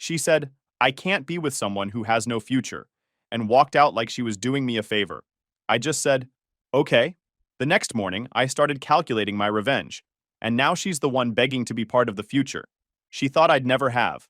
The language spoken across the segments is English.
She said, "I can't be with someone who has no future," and walked out like she was doing me a favor. I just said, "Okay." The next morning, I started calculating my revenge, and now she's the one begging to be part of the future. She thought I'd never have.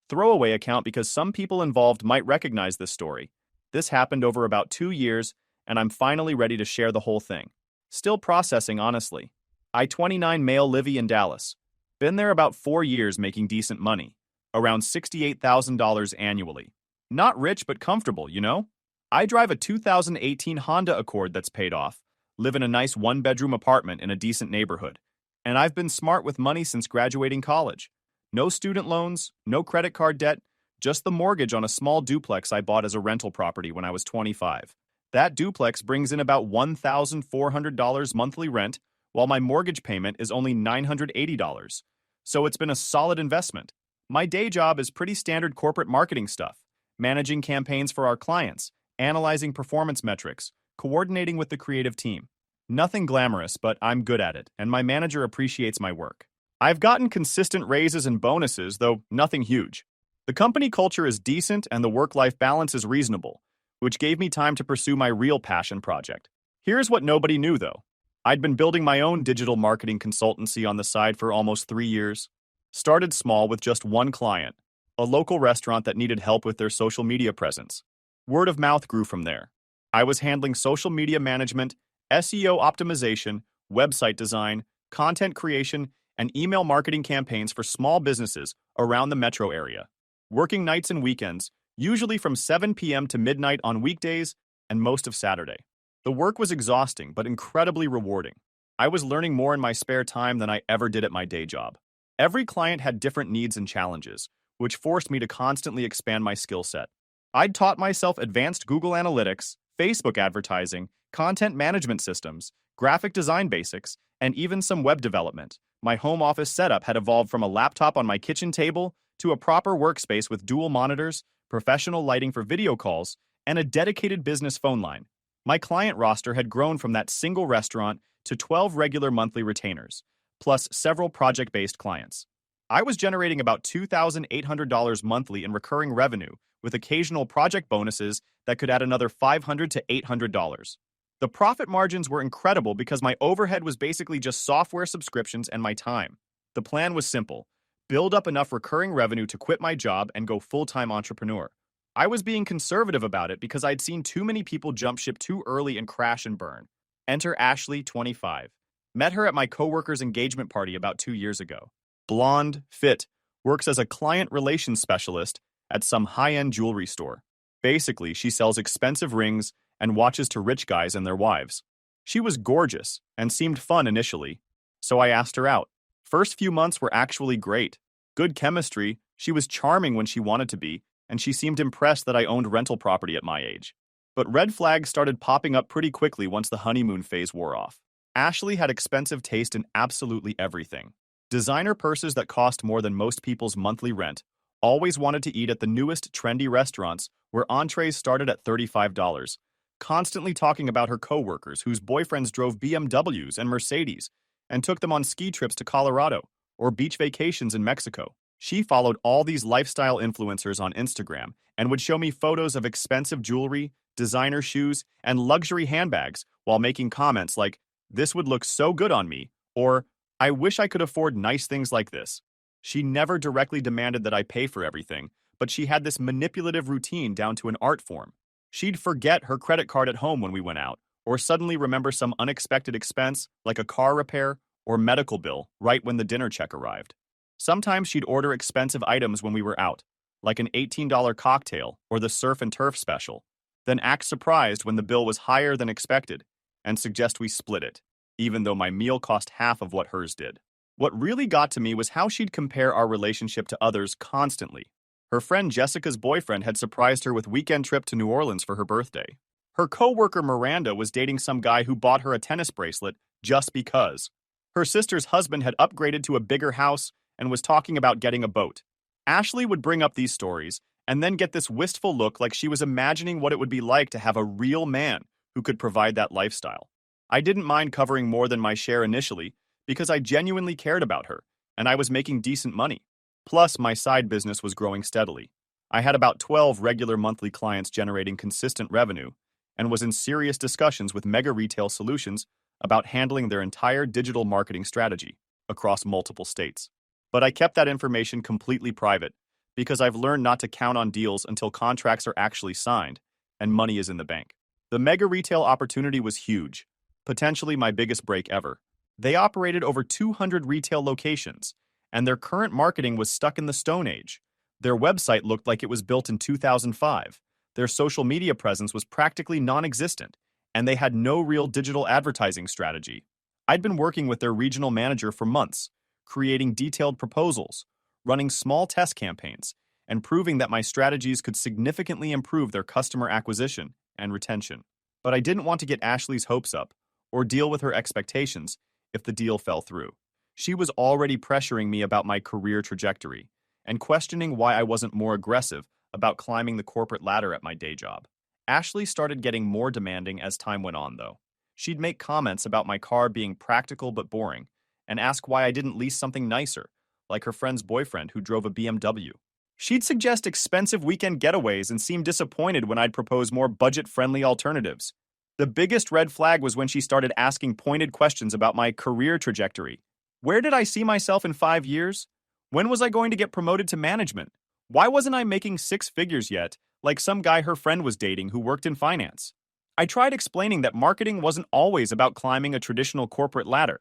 Throwaway account because some people involved might recognize this story. This happened over about 2 years, and I'm finally ready to share the whole thing. Still processing, honestly. I 29 male Livy in Dallas. Been there about 4 years making decent money. Around $68,000 annually. Not rich but comfortable, you know? I drive a 2018 Honda Accord that's paid off. Live in a nice one-bedroom apartment in a decent neighborhood. And I've been smart with money since graduating college. No student loans, no credit card debt, just the mortgage on a small duplex I bought as a rental property when I was 25. That duplex brings in about $1,400 monthly rent, while my mortgage payment is only $980. So it's been a solid investment. My day job is pretty standard corporate marketing stuff, managing campaigns for our clients, analyzing performance metrics, coordinating with the creative team. Nothing glamorous, but I'm good at it, and my manager appreciates my work. I've gotten consistent raises and bonuses, though nothing huge. The company culture is decent and the work-life balance is reasonable, which gave me time to pursue my real passion project. Here's what nobody knew, though. I'd been building my own digital marketing consultancy on the side for almost 3 years. Started small with just one client, a local restaurant that needed help with their social media presence. Word of mouth grew from there. I was handling social media management, SEO optimization, website design, content creation, and email marketing campaigns for small businesses around the metro area. Working nights and weekends, usually from 7 p.m. to midnight on weekdays and most of Saturday. The work was exhausting but incredibly rewarding. I was learning more in my spare time than I ever did at my day job. Every client had different needs and challenges, which forced me to constantly expand my skill set. I'd taught myself advanced Google Analytics, Facebook advertising, content management systems, graphic design basics, and even some web development. My home office setup had evolved from a laptop on my kitchen table to a proper workspace with dual monitors, professional lighting for video calls, and a dedicated business phone line. My client roster had grown from that single restaurant to 12 regular monthly retainers, plus several project-based clients. I was generating about $2,800 monthly in recurring revenue, with occasional project bonuses that could add another $500 to $800. The profit margins were incredible because my overhead was basically just software subscriptions and my time. The plan was simple: build up enough recurring revenue to quit my job and go full-time entrepreneur. I was being conservative about it because I'd seen too many people jump ship too early and crash and burn. Enter Ashley, 25. Met her at my coworker's engagement party about 2 years ago. Blonde, fit, works as a client relations specialist at some high-end jewelry store. Basically, she sells expensive rings and watches to rich guys and their wives. She was gorgeous and seemed fun initially, so I asked her out. First few months were actually great. Good chemistry, she was charming when she wanted to be, and she seemed impressed that I owned rental property at my age. But red flags started popping up pretty quickly once the honeymoon phase wore off. Ashley had expensive taste in absolutely everything. Designer purses that cost more than most people's monthly rent, always wanted to eat at the newest trendy restaurants where entrees started at $35, constantly talking about her coworkers whose boyfriends drove BMWs and Mercedes and took them on ski trips to Colorado or beach vacations in Mexico. She followed all these lifestyle influencers on Instagram and would show me photos of expensive jewelry, designer shoes, and luxury handbags while making comments like, "This would look so good on me," or "I wish I could afford nice things like this." She never directly demanded that I pay for everything, but she had this manipulative routine down to an art form. She'd forget her credit card at home when we went out, or suddenly remember some unexpected expense like a car repair or medical bill right when the dinner check arrived. Sometimes she'd order expensive items when we were out, like an $18 cocktail or the surf and turf special, then act surprised when the bill was higher than expected and suggest we split it, even though my meal cost half of what hers did. What really got to me was how she'd compare our relationship to others constantly. Her friend Jessica's boyfriend had surprised her with a weekend trip to New Orleans for her birthday. Her coworker Miranda was dating some guy who bought her a tennis bracelet just because. Her sister's husband had upgraded to a bigger house and was talking about getting a boat. Ashley would bring up these stories and then get this wistful look like she was imagining what it would be like to have a real man who could provide that lifestyle. I didn't mind covering more than my share initially because I genuinely cared about her and I was making decent money. Plus, my side business was growing steadily. I had about 12 regular monthly clients generating consistent revenue and was in serious discussions with Mega Retail Solutions about handling their entire digital marketing strategy across multiple states. But I kept that information completely private because I've learned not to count on deals until contracts are actually signed and money is in the bank. The Mega Retail opportunity was huge, potentially my biggest break ever. They operated over 200 retail locations, and their current marketing was stuck in the Stone Age. Their website looked like it was built in 2005. Their social media presence was practically non-existent, and they had no real digital advertising strategy. I'd been working with their regional manager for months, creating detailed proposals, running small test campaigns, and proving that my strategies could significantly improve their customer acquisition and retention. But I didn't want to get Ashley's hopes up or deal with her expectations if the deal fell through. She was already pressuring me about my career trajectory and questioning why I wasn't more aggressive about climbing the corporate ladder at my day job. Ashley started getting more demanding as time went on, though. She'd make comments about my car being practical but boring and ask why I didn't lease something nicer, like her friend's boyfriend who drove a BMW. She'd suggest expensive weekend getaways and seem disappointed when I'd propose more budget-friendly alternatives. The biggest red flag was when she started asking pointed questions about my career trajectory. Where did I see myself in 5 years? When was I going to get promoted to management? Why wasn't I making 6 figures yet, like some guy her friend was dating who worked in finance? I tried explaining that marketing wasn't always about climbing a traditional corporate ladder,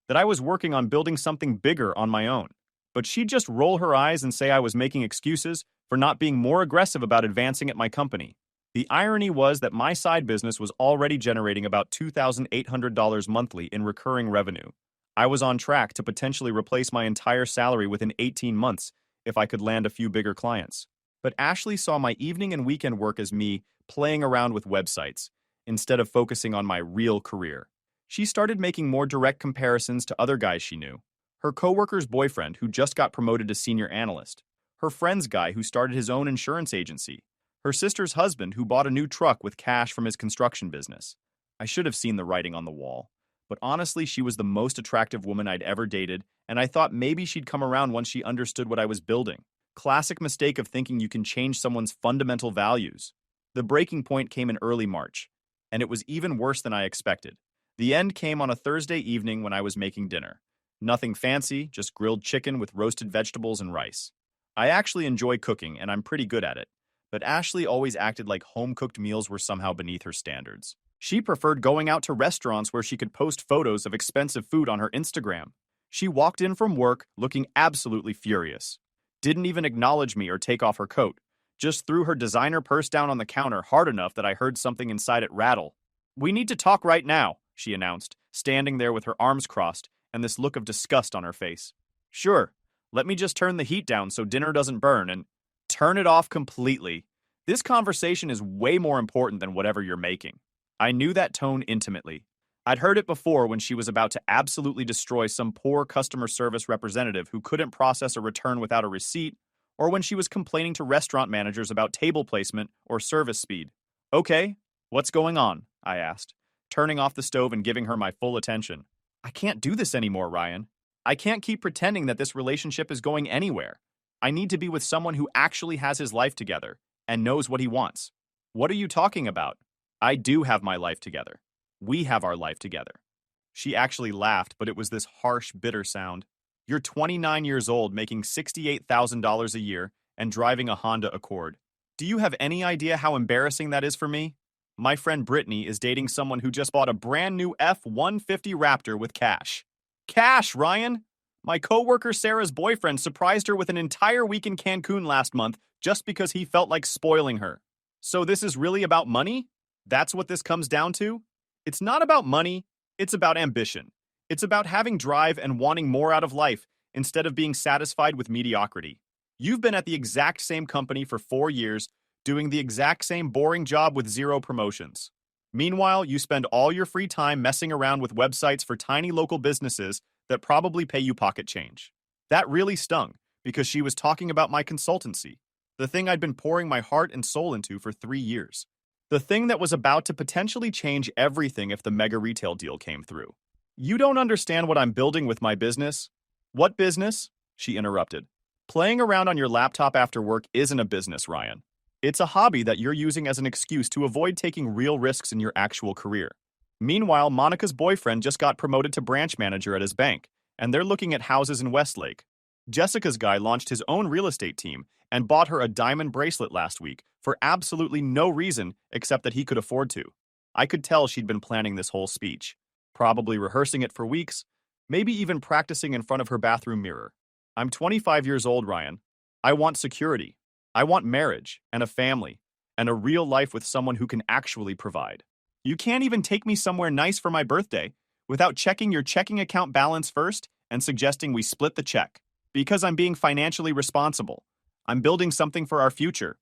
that I was working on building something bigger on my own. But she'd just roll her eyes and say I was making excuses for not being more aggressive about advancing at my company. The irony was that my side business was already generating about $2,800 monthly in recurring revenue. I was on track to potentially replace my entire salary within 18 months if I could land a few bigger clients. But Ashley saw my evening and weekend work as me playing around with websites instead of focusing on my real career. She started making more direct comparisons to other guys she knew. Her coworker's boyfriend who just got promoted to senior analyst, her friend's guy who started his own insurance agency, her sister's husband who bought a new truck with cash from his construction business. I should have seen the writing on the wall. But honestly, she was the most attractive woman I'd ever dated, and I thought maybe she'd come around once she understood what I was building. Classic mistake of thinking you can change someone's fundamental values. The breaking point came in early March, and it was even worse than I expected. The end came on a Thursday evening when I was making dinner. Nothing fancy, just grilled chicken with roasted vegetables and rice. I actually enjoy cooking, and I'm pretty good at it. But Ashley always acted like home-cooked meals were somehow beneath her standards. She preferred going out to restaurants where she could post photos of expensive food on her Instagram. She walked in from work looking absolutely furious. Didn't even acknowledge me or take off her coat. Just threw her designer purse down on the counter hard enough that I heard something inside it rattle. "We need to talk right now," she announced, standing there with her arms crossed and this look of disgust on her face. "Sure, let me just turn the heat down so dinner doesn't burn and turn it off completely. This conversation is way more important than whatever you're making." I knew that tone intimately. I'd heard it before when she was about to absolutely destroy some poor customer service representative who couldn't process a return without a receipt, or when she was complaining to restaurant managers about table placement or service speed. "Okay, what's going on?" I asked, turning off the stove and giving her my full attention. "I can't do this anymore, Ryan. I can't keep pretending that this relationship is going anywhere. I need to be with someone who actually has his life together and knows what he wants." "What are you talking about? I do have my life together. We have our life together." She actually laughed, but it was this harsh, bitter sound. "You're 29 years old, making $68,000 a year, and driving a Honda Accord. Do you have any idea how embarrassing that is for me? My friend Brittany is dating someone who just bought a brand new F-150 Raptor with cash." "Cash, Ryan!" "My coworker Sarah's boyfriend surprised her with an entire week in Cancun last month just because he felt like spoiling her." "So this is really about money? That's what this comes down to?" "It's not about money, it's about ambition. It's about having drive and wanting more out of life instead of being satisfied with mediocrity. You've been at the exact same company for 4 years, doing the exact same boring job with 0 promotions. Meanwhile, you spend all your free time messing around with websites for tiny local businesses that probably pay you pocket change." That really stung, because she was talking about my consultancy, the thing I'd been pouring my heart and soul into for 3 years. The thing that was about to potentially change everything if the Mega Retail deal came through. "You don't understand what I'm building with my business." "What business?" she interrupted. Playing around on your laptop after work isn't a business, Ryan. It's a hobby that you're using as an excuse to avoid taking real risks in your actual career. Meanwhile, Monica's boyfriend just got promoted to branch manager at his bank, and they're looking at houses in Westlake. Jessica's guy launched his own real estate team and bought her a diamond bracelet last week for absolutely no reason except that he could afford to. I could tell she'd been planning this whole speech, probably rehearsing it for weeks, maybe even practicing in front of her bathroom mirror. I'm 25 years old, Ryan. I want security. I want marriage and a family and a real life with someone who can actually provide. You can't even take me somewhere nice for my birthday without checking your checking account balance first and suggesting we split the check. Because I'm being financially responsible. I'm building something for our future.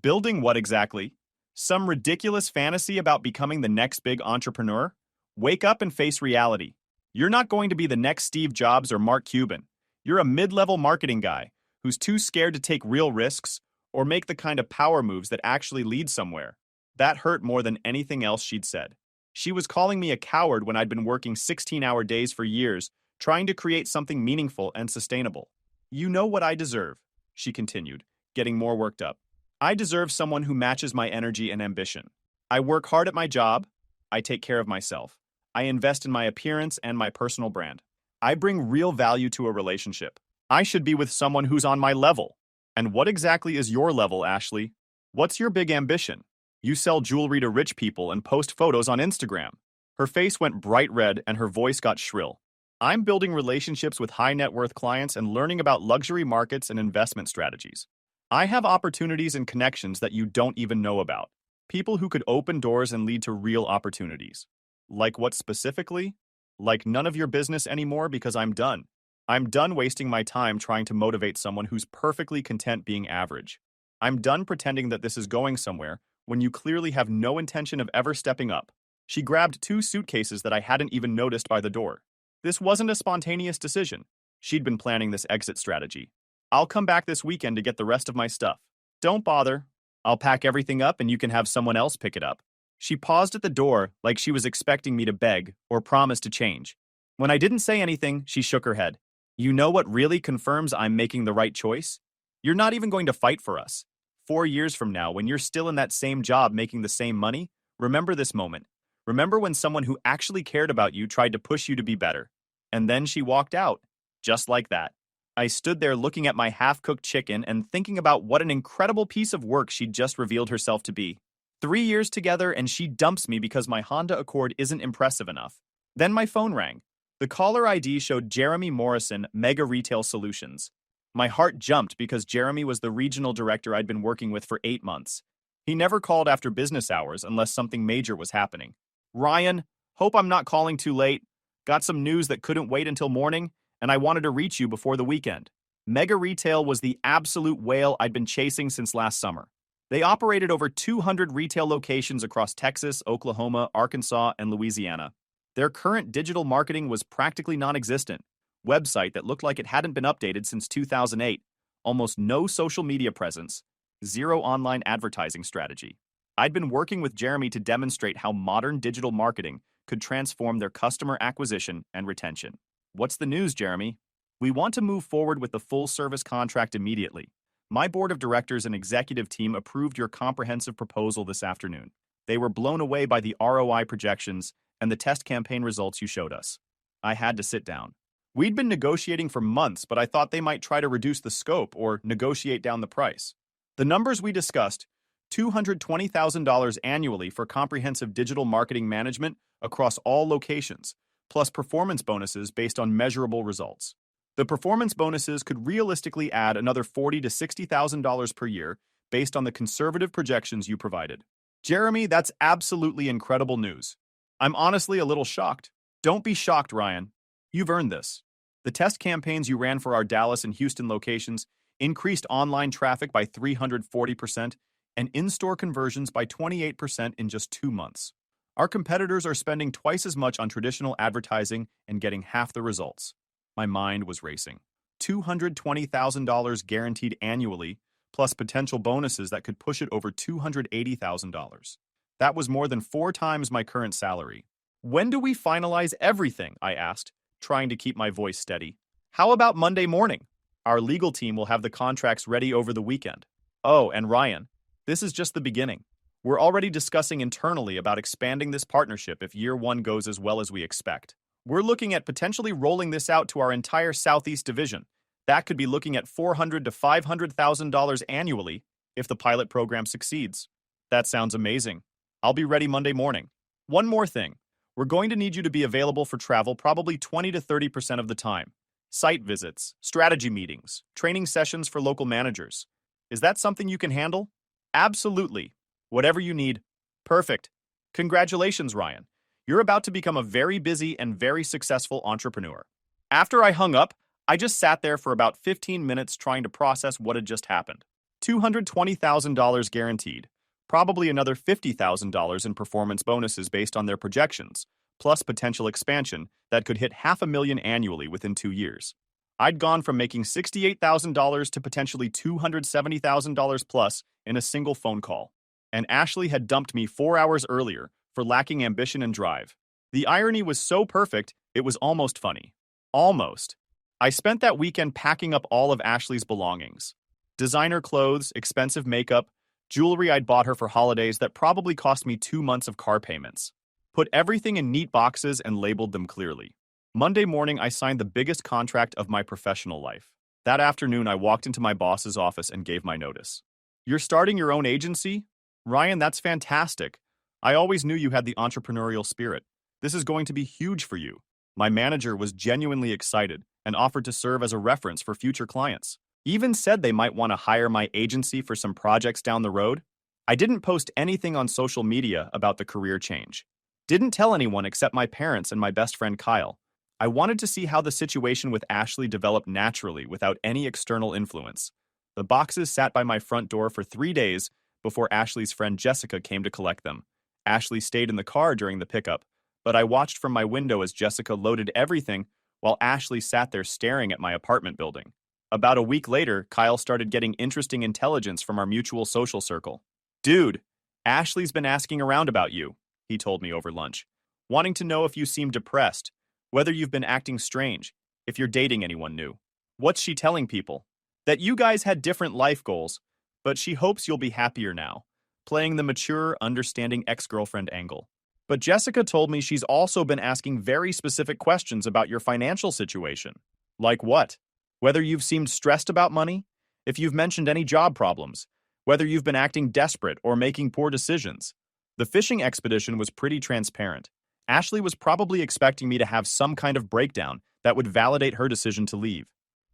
Building what exactly? Some ridiculous fantasy about becoming the next big entrepreneur? Wake up and face reality. You're not going to be the next Steve Jobs or Mark Cuban. You're a mid-level marketing guy who's too scared to take real risks or make the kind of power moves that actually lead somewhere. That hurt more than anything else she'd said. She was calling me a coward when I'd been working 16-hour days for years, trying to create something meaningful and sustainable. You know what I deserve, she continued, getting more worked up. I deserve someone who matches my energy and ambition. I work hard at my job. I take care of myself. I invest in my appearance and my personal brand. I bring real value to a relationship. I should be with someone who's on my level. And what exactly is your level, Ashley? What's your big ambition? You sell jewelry to rich people and post photos on Instagram. Her face went bright red and her voice got shrill. I'm building relationships with high net worth clients and learning about luxury markets and investment strategies. I have opportunities and connections that you don't even know about. People who could open doors and lead to real opportunities. Like what specifically? Like none of your business anymore because I'm done. I'm done wasting my time trying to motivate someone who's perfectly content being average. I'm done pretending that this is going somewhere when you clearly have no intention of ever stepping up. She grabbed 2 suitcases that I hadn't even noticed by the door. This wasn't a spontaneous decision. She'd been planning this exit strategy. I'll come back this weekend to get the rest of my stuff. Don't bother. I'll pack everything up and you can have someone else pick it up. She paused at the door like she was expecting me to beg or promise to change. When I didn't say anything, she shook her head. You know what really confirms I'm making the right choice? You're not even going to fight for us. 4 years from now, when you're still in that same job making the same money, remember this moment. Remember when someone who actually cared about you tried to push you to be better. And then she walked out. Just like that. I stood there looking at my half-cooked chicken and thinking about what an incredible piece of work she'd just revealed herself to be. 3 years together and she dumps me because my Honda Accord isn't impressive enough. Then my phone rang. The caller ID showed Jeremy Morrison, Mega Retail Solutions. My heart jumped because Jeremy was the regional director I'd been working with for 8 months. He never called after business hours unless something major was happening. Ryan, hope I'm not calling too late. Got some news that couldn't wait until morning, and I wanted to reach you before the weekend. Mega Retail was the absolute whale I'd been chasing since last summer. They operated over 200 retail locations across Texas, Oklahoma, Arkansas, and Louisiana. Their current digital marketing was practically non-existent. Website that looked like it hadn't been updated since 2008. Almost no social media presence. Zero online advertising strategy. I'd been working with Jeremy to demonstrate how modern digital marketing could transform their customer acquisition and retention. What's the news, Jeremy? We want to move forward with the full-service contract immediately. My board of directors and executive team approved your comprehensive proposal this afternoon. They were blown away by the ROI projections and the test campaign results you showed us. I had to sit down. We'd been negotiating for months, but I thought they might try to reduce the scope or negotiate down the price. The numbers we discussed, $220,000 annually for comprehensive digital marketing management across all locations, plus performance bonuses based on measurable results. The performance bonuses could realistically add another $40,000 to $60,000 per year based on the conservative projections you provided. Jeremy, that's absolutely incredible news. I'm honestly a little shocked. Don't be shocked, Ryan. You've earned this. The test campaigns you ran for our Dallas and Houston locations increased online traffic by 340% and in-store conversions by 28% in just 2 months. Our competitors are spending twice as much on traditional advertising and getting half the results. My mind was racing. $220,000 guaranteed annually, plus potential bonuses that could push it over $280,000. That was more than 4 times my current salary. When do we finalize everything? I asked, trying to keep my voice steady. How about Monday morning? Our legal team will have the contracts ready over the weekend. Oh, and Ryan, this is just the beginning. We're already discussing internally about expanding this partnership if year one goes as well as we expect. We're looking at potentially rolling this out to our entire Southeast division. That could be looking at $400,000 to $500,000 annually if the pilot program succeeds. That sounds amazing. I'll be ready Monday morning. One more thing. We're going to need you to be available for travel probably 20 to 30% of the time. Site visits, strategy meetings, training sessions for local managers. Is that something you can handle? Absolutely. Whatever you need. Perfect. Congratulations, Ryan. You're about to become a very busy and very successful entrepreneur. After I hung up, I just sat there for about 15 minutes trying to process what had just happened. $220,000 guaranteed. Probably another $50,000 in performance bonuses based on their projections, plus potential expansion that could hit $500,000 annually within 2 years. I'd gone from making $68,000 to potentially $270,000 plus in a single phone call. And Ashley had dumped me 4 hours earlier for lacking ambition and drive. The irony was so perfect, it was almost funny. Almost. I spent that weekend packing up all of Ashley's belongings. Designer clothes, expensive makeup, jewelry I'd bought her for holidays that probably cost me 2 months of car payments. Put everything in neat boxes and labeled them clearly. Monday morning, I signed the biggest contract of my professional life. That afternoon, I walked into my boss's office and gave my notice. You're starting your own agency? Ryan, that's fantastic. I always knew you had the entrepreneurial spirit. This is going to be huge for you. My manager was genuinely excited and offered to serve as a reference for future clients. Even said they might want to hire my agency for some projects down the road. I didn't post anything on social media about the career change. Didn't tell anyone except my parents and my best friend Kyle. I wanted to see how the situation with Ashley developed naturally without any external influence. The boxes sat by my front door for 3 days before Ashley's friend Jessica came to collect them. Ashley stayed in the car during the pickup, but I watched from my window as Jessica loaded everything while Ashley sat there staring at my apartment building. About a week later, Kyle started getting interesting intelligence from our mutual social circle. Dude, Ashley's been asking around about you, he told me over lunch, wanting to know if you seem depressed, whether you've been acting strange, if you're dating anyone new. What's she telling people? That you guys had different life goals, but she hopes you'll be happier now, playing the mature, understanding ex-girlfriend angle. But Jessica told me she's also been asking very specific questions about your financial situation. Like what? Whether you've seemed stressed about money, if you've mentioned any job problems, whether you've been acting desperate or making poor decisions. The fishing expedition was pretty transparent. Ashley was probably expecting me to have some kind of breakdown that would validate her decision to leave.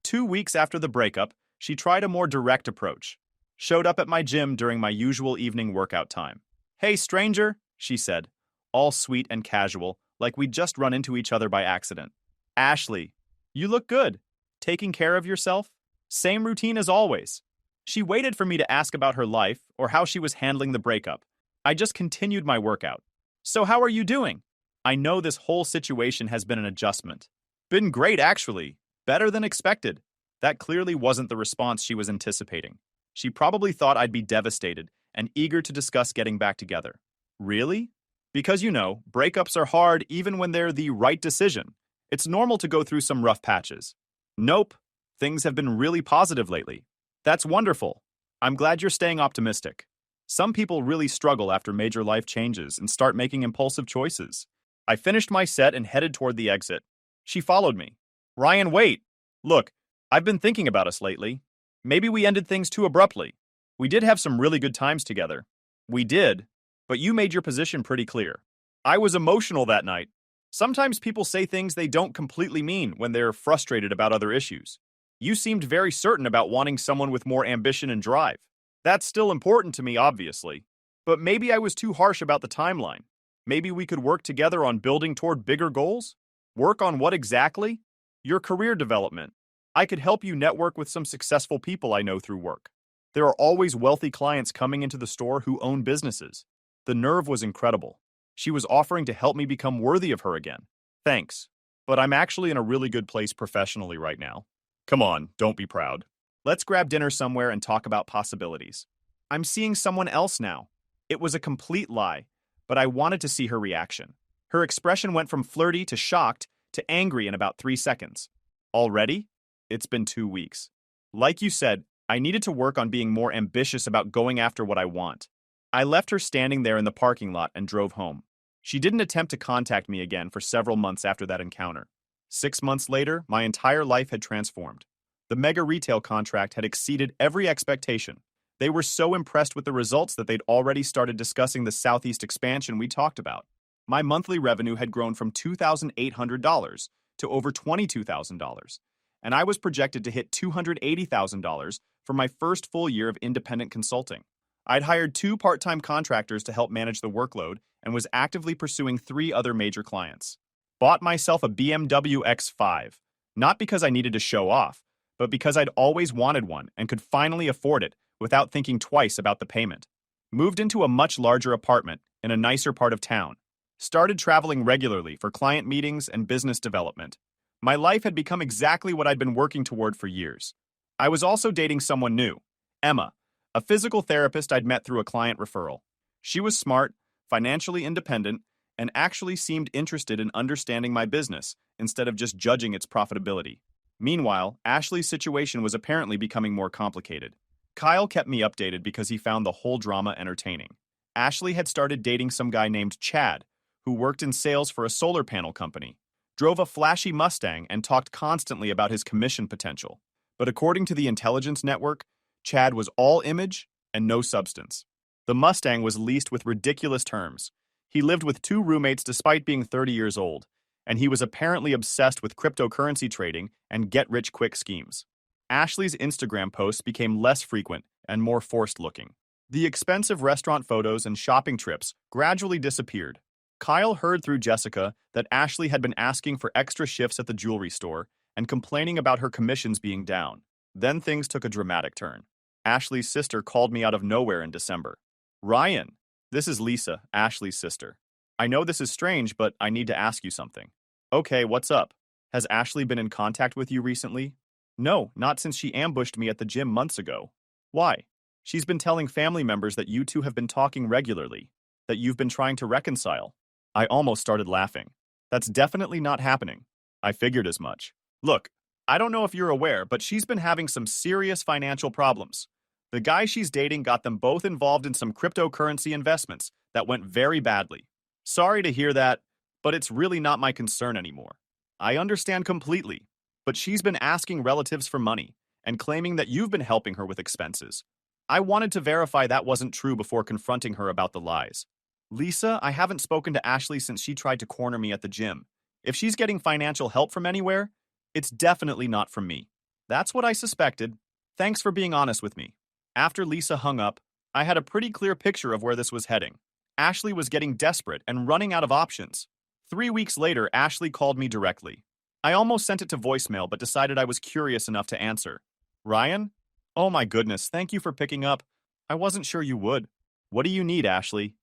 2 weeks after the breakup, she tried a more direct approach. Showed up at my gym during my usual evening workout time. Hey, stranger, she said, all sweet and casual, like we'd just run into each other by accident. Ashley, you look good. Taking care of yourself? Same routine as always. She waited for me to ask about her life or how she was handling the breakup. I just continued my workout. So how are you doing? I know this whole situation has been an adjustment. Been great, actually. Better than expected. That clearly wasn't the response she was anticipating. She probably thought I'd be devastated and eager to discuss getting back together. Really? Because breakups are hard even when they're the right decision. It's normal to go through some rough patches. Nope. Things have been really positive lately. That's wonderful. I'm glad you're staying optimistic. Some people really struggle after major life changes and start making impulsive choices. I finished my set and headed toward the exit. She followed me. Ryan, wait. Look, I've been thinking about us lately. Maybe we ended things too abruptly. We did have some really good times together. We did, but you made your position pretty clear. I was emotional that night. Sometimes people say things they don't completely mean when they're frustrated about other issues. You seemed very certain about wanting someone with more ambition and drive. That's still important to me, obviously. But maybe I was too harsh about the timeline. Maybe we could work together on building toward bigger goals? Work on what exactly? Your career development. I could help you network with some successful people I know through work. There are always wealthy clients coming into the store who own businesses. The nerve was incredible. She was offering to help me become worthy of her again. Thanks. But I'm actually in a really good place professionally right now. Come on, don't be proud. Let's grab dinner somewhere and talk about possibilities. I'm seeing someone else now. It was a complete lie, but I wanted to see her reaction. Her expression went from flirty to shocked to angry in about 3 seconds. Already? It's been 2 weeks. Like you said, I needed to work on being more ambitious about going after what I want. I left her standing there in the parking lot and drove home. She didn't attempt to contact me again for several months after that encounter. 6 months later, my entire life had transformed. The mega retail contract had exceeded every expectation. They were so impressed with the results that they'd already started discussing the Southeast expansion we talked about. My monthly revenue had grown from $2,800 to over $22,000, and I was projected to hit $280,000 for my first full year of independent consulting. I'd hired 2 part-time contractors to help manage the workload and was actively pursuing 3 other major clients. Bought myself a BMW X5, not because I needed to show off, but because I'd always wanted one and could finally afford it without thinking twice about the payment. Moved into a much larger apartment in a nicer part of town. Started traveling regularly for client meetings and business development. My life had become exactly what I'd been working toward for years. I was also dating someone new, Emma, a physical therapist I'd met through a client referral. She was smart, financially independent, and actually seemed interested in understanding my business instead of just judging its profitability. Meanwhile, Ashley's situation was apparently becoming more complicated. Kyle kept me updated because he found the whole drama entertaining. Ashley had started dating some guy named Chad, who worked in sales for a solar panel company, drove a flashy Mustang, and talked constantly about his commission potential. But according to the intelligence network, Chad was all image and no substance. The Mustang was leased with ridiculous terms. He lived with 2 roommates despite being 30 years old, and he was apparently obsessed with cryptocurrency trading and get-rich-quick schemes. Ashley's Instagram posts became less frequent and more forced-looking. The expensive restaurant photos and shopping trips gradually disappeared. Kyle heard through Jessica that Ashley had been asking for extra shifts at the jewelry store and complaining about her commissions being down. Then things took a dramatic turn. Ashley's sister called me out of nowhere in December. "Ryan, this is Lisa, Ashley's sister. I know this is strange, but I need to ask you something." "Okay, what's up? Has Ashley been in contact with you recently?" "No, not since she ambushed me at the gym months ago." "Why?" "She's been telling family members that you two have been talking regularly, that you've been trying to reconcile." I almost started laughing. "That's definitely not happening." "I figured as much. Look, I don't know if you're aware, but she's been having some serious financial problems. The guy she's dating got them both involved in some cryptocurrency investments that went very badly. Sorry to hear that, but it's really not my concern anymore. I understand completely, but she's been asking relatives for money and claiming that you've been helping her with expenses. I wanted to verify that wasn't true before confronting her about the lies." "Lisa, I haven't spoken to Ashley since she tried to corner me at the gym. If she's getting financial help from anywhere, it's definitely not from me." "That's what I suspected. Thanks for being honest with me." After Lisa hung up, I had a pretty clear picture of where this was heading. Ashley was getting desperate and running out of options. 3 weeks later, Ashley called me directly. I almost sent it to voicemail, but decided I was curious enough to answer. "Ryan? Oh my goodness, thank you for picking up. I wasn't sure you would. What do you need, Ashley?"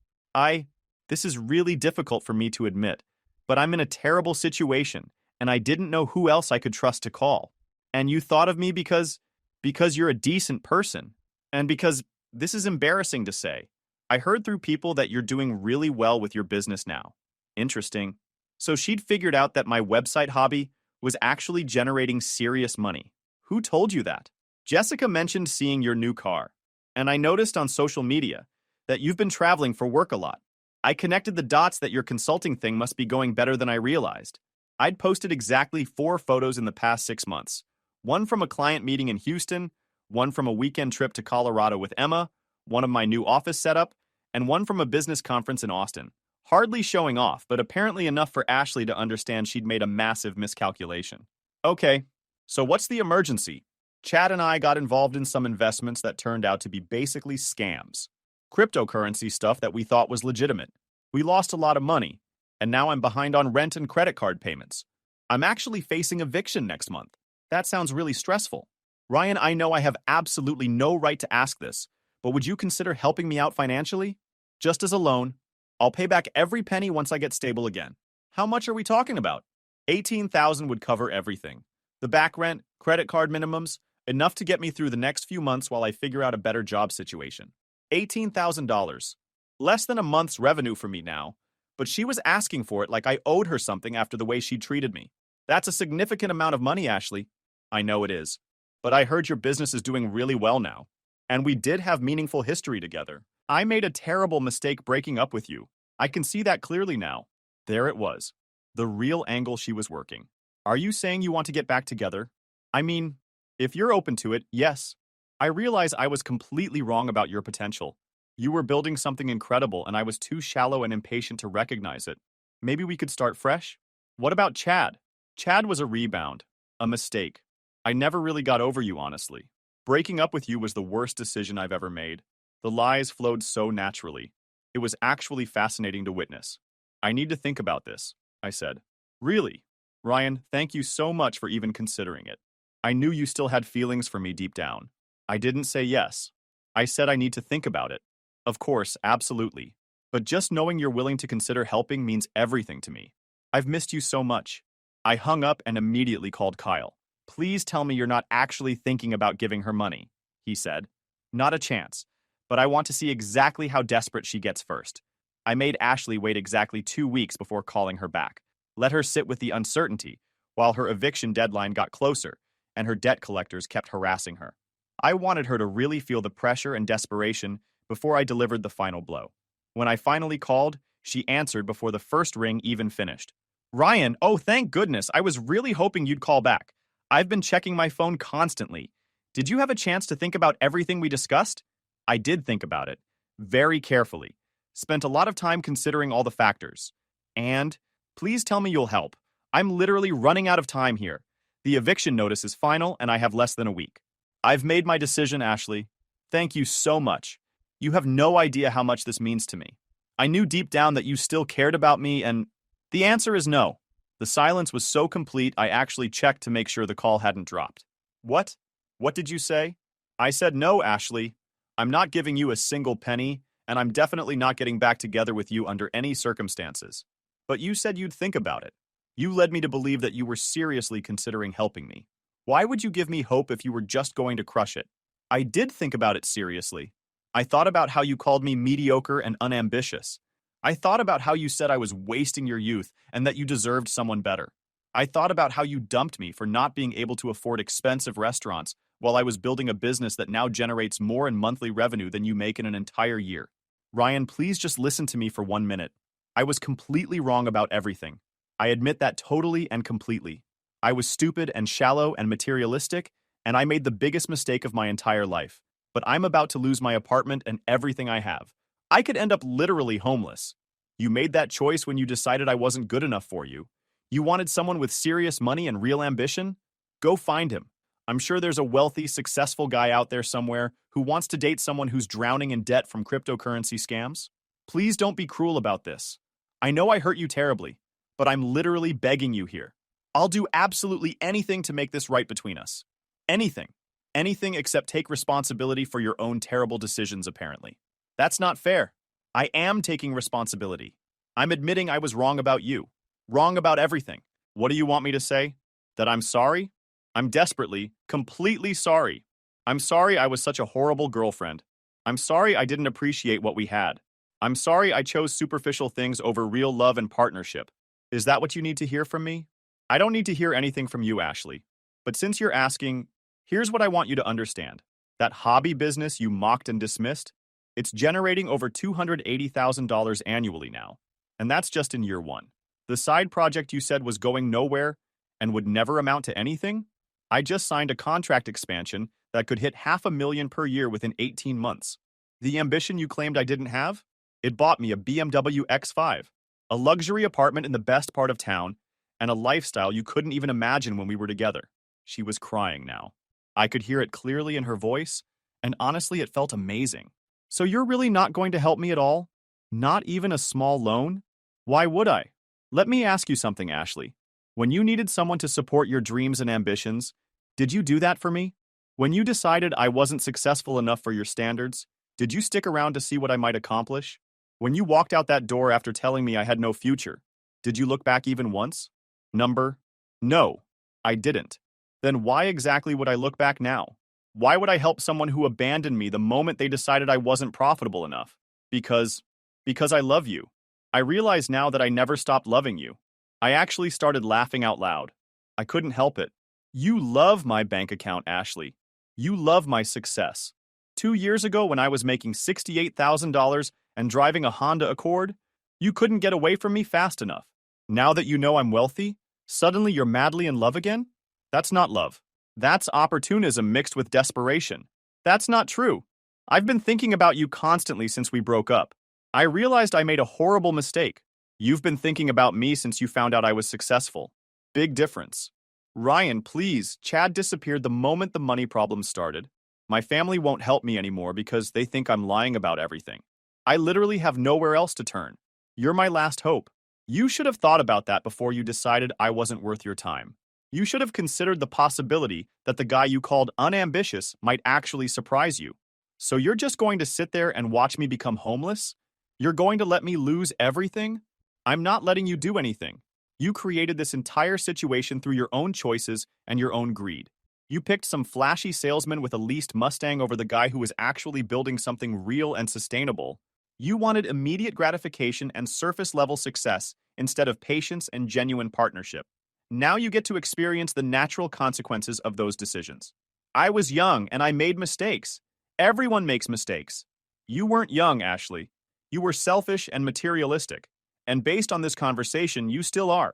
This is really difficult for me to admit, but I'm in a terrible situation, and I didn't know who else I could trust to call. And you thought of me because you're a decent person, and because this is embarrassing to say. I heard through people that you're doing really well with your business now. Interesting. So she'd figured out that my website hobby was actually generating serious money. Who told you that? Jessica mentioned seeing your new car, and I noticed on social media that you've been traveling for work a lot. I connected the dots that your consulting thing must be going better than I realized. I'd posted exactly 4 photos in the past 6 months. One from a client meeting in Houston, one from a weekend trip to Colorado with Emma, one of my new office setup, and one from a business conference in Austin. Hardly showing off, but apparently enough for Ashley to understand she'd made a massive miscalculation. "Okay, so what's the emergency?" Chad and I got involved in some investments that turned out to be basically scams. Cryptocurrency stuff that we thought was legitimate. We lost a lot of money, and now I'm behind on rent and credit card payments. I'm actually facing eviction next month. That sounds really stressful. Ryan, I know I have absolutely no right to ask this, but would you consider helping me out financially? Just as a loan. I'll pay back every penny once I get stable again. How much are we talking about? $18,000 would cover everything. The back rent, credit card minimums, enough to get me through the next few months while I figure out a better job situation. $18,000. Less than a month's revenue for me now, but she was asking for it like I owed her something after the way she treated me. That's a significant amount of money, Ashley. I know it is. But I heard your business is doing really well now. And we did have meaningful history together. I made a terrible mistake breaking up with you. I can see that clearly now. There it was. The real angle she was working. Are you saying you want to get back together? I mean, if you're open to it, yes. I realize I was completely wrong about your potential. You were building something incredible and I was too shallow and impatient to recognize it. Maybe we could start fresh? What about Chad? Chad was a rebound. A mistake. I never really got over you, honestly. Breaking up with you was the worst decision I've ever made. The lies flowed so naturally. It was actually fascinating to witness. I need to think about this, I said. Really? Ryan, thank you so much for even considering it. I knew you still had feelings for me deep down. I didn't say yes. I said I need to think about it. Of course, absolutely. But just knowing you're willing to consider helping means everything to me. I've missed you so much. I hung up and immediately called Kyle. Please tell me you're not actually thinking about giving her money, he said. Not a chance. But I want to see exactly how desperate she gets first. I made Ashley wait exactly 2 weeks before calling her back. Let her sit with the uncertainty, while her eviction deadline got closer, and her debt collectors kept harassing her. I wanted her to really feel the pressure and desperation before I delivered the final blow. When I finally called, she answered before the first ring even finished. Ryan, oh thank goodness, I was really hoping you'd call back. I've been checking my phone constantly. Did you have a chance to think about everything we discussed? I did think about it, very carefully. Spent a lot of time considering all the factors. And, please tell me you'll help. I'm literally running out of time here. The eviction notice is final and I have less than a week. I've made my decision, Ashley. Thank you so much. You have no idea how much this means to me. I knew deep down that you still cared about me and the answer is no. The silence was so complete I actually checked to make sure the call hadn't dropped. What? What did you say? I said no, Ashley. I'm not giving you a single penny, and I'm definitely not getting back together with you under any circumstances. But you said you'd think about it. You led me to believe that you were seriously considering helping me. Why would you give me hope if you were just going to crush it? I did think about it seriously. I thought about how you called me mediocre and unambitious. I thought about how you said I was wasting your youth and that you deserved someone better. I thought about how you dumped me for not being able to afford expensive restaurants while I was building a business that now generates more in monthly revenue than you make in an entire year. Ryan, please just listen to me for 1 minute. I was completely wrong about everything. I admit that totally and completely. I was stupid and shallow and materialistic, and I made the biggest mistake of my entire life. But I'm about to lose my apartment and everything I have. I could end up literally homeless. You made that choice when you decided I wasn't good enough for you. You wanted someone with serious money and real ambition? Go find him. I'm sure there's a wealthy, successful guy out there somewhere who wants to date someone who's drowning in debt from cryptocurrency scams. Please don't be cruel about this. I know I hurt you terribly, but I'm literally begging you here. I'll do absolutely anything to make this right between us. Anything. Anything except take responsibility for your own terrible decisions, apparently. That's not fair. I am taking responsibility. I'm admitting I was wrong about you. Wrong about everything. What do you want me to say? That I'm sorry? I'm desperately, completely sorry. I'm sorry I was such a horrible girlfriend. I'm sorry I didn't appreciate what we had. I'm sorry I chose superficial things over real love and partnership. Is that what you need to hear from me? I don't need to hear anything from you, Ashley. But since you're asking, here's what I want you to understand. That hobby business you mocked and dismissed, it's generating over $280,000 annually now. And that's just in year 1. The side project you said was going nowhere and would never amount to anything? I just signed a contract expansion that could hit $500,000 per year within 18 months. The ambition you claimed I didn't have? It bought me a BMW X5, a luxury apartment in the best part of town, and a lifestyle you couldn't even imagine when we were together. She was crying now. I could hear it clearly in her voice, and honestly, it felt amazing. So you're really not going to help me at all? Not even a small loan? Why would I? Let me ask you something, Ashley. When you needed someone to support your dreams and ambitions, did you do that for me? When you decided I wasn't successful enough for your standards, did you stick around to see what I might accomplish? When you walked out that door after telling me I had no future, did you look back even once? No, I didn't. Then why exactly would I look back now? Why would I help someone who abandoned me the moment they decided I wasn't profitable enough? Because I love you. I realize now that I never stopped loving you. I actually started laughing out loud. I couldn't help it. You love my bank account, Ashley. You love my success. 2 years ago, when I was making $68,000 and driving a Honda Accord, you couldn't get away from me fast enough. Now that you know I'm wealthy, suddenly you're madly in love again? That's not love. That's opportunism mixed with desperation. That's not true. I've been thinking about you constantly since we broke up. I realized I made a horrible mistake. You've been thinking about me since you found out I was successful. Big difference. Ryan, please, Chad disappeared the moment the money problem started. My family won't help me anymore because they think I'm lying about everything. I literally have nowhere else to turn. You're my last hope. You should have thought about that before you decided I wasn't worth your time. You should have considered the possibility that the guy you called unambitious might actually surprise you. So you're just going to sit there and watch me become homeless? You're going to let me lose everything? I'm not letting you do anything. You created this entire situation through your own choices and your own greed. You picked some flashy salesman with a leased Mustang over the guy who was actually building something real and sustainable. You wanted immediate gratification and surface-level success instead of patience and genuine partnership. Now you get to experience the natural consequences of those decisions. I was young and I made mistakes. Everyone makes mistakes. You weren't young, Ashley. You were selfish and materialistic. And based on this conversation, you still are.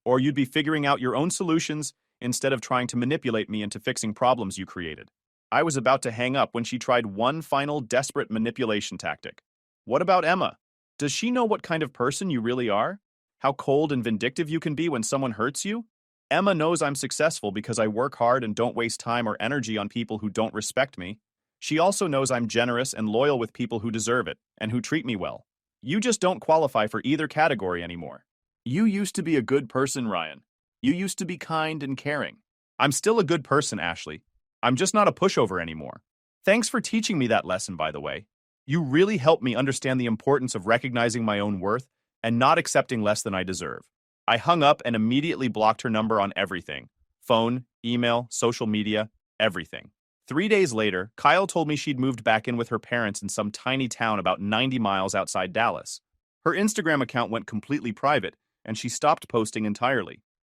Or you'd be figuring out your own solutions instead of trying to manipulate me into fixing problems you created. I was about to hang up when she tried one final desperate manipulation tactic. What about Emma? Does she know what kind of person you really are? How cold and vindictive you can be when someone hurts you? Emma knows I'm successful because I work hard and don't waste time or energy on people who don't respect me. She also knows I'm generous and loyal with people who deserve it and who treat me well. You just don't qualify for either category anymore. You used to be a good person, Ryan. You used to be kind and caring. I'm still a good person, Ashley. I'm just not a pushover anymore. Thanks for teaching me that lesson, by the way. You really helped me understand the importance of recognizing my own worth and not accepting less than I deserve. I hung up and immediately blocked her number on everything. Phone, email, social media, everything. 3 days later, Kyle told me she'd moved back in with her parents in some tiny town about 90 miles outside Dallas. Her Instagram account went completely private, and she stopped posting entirely.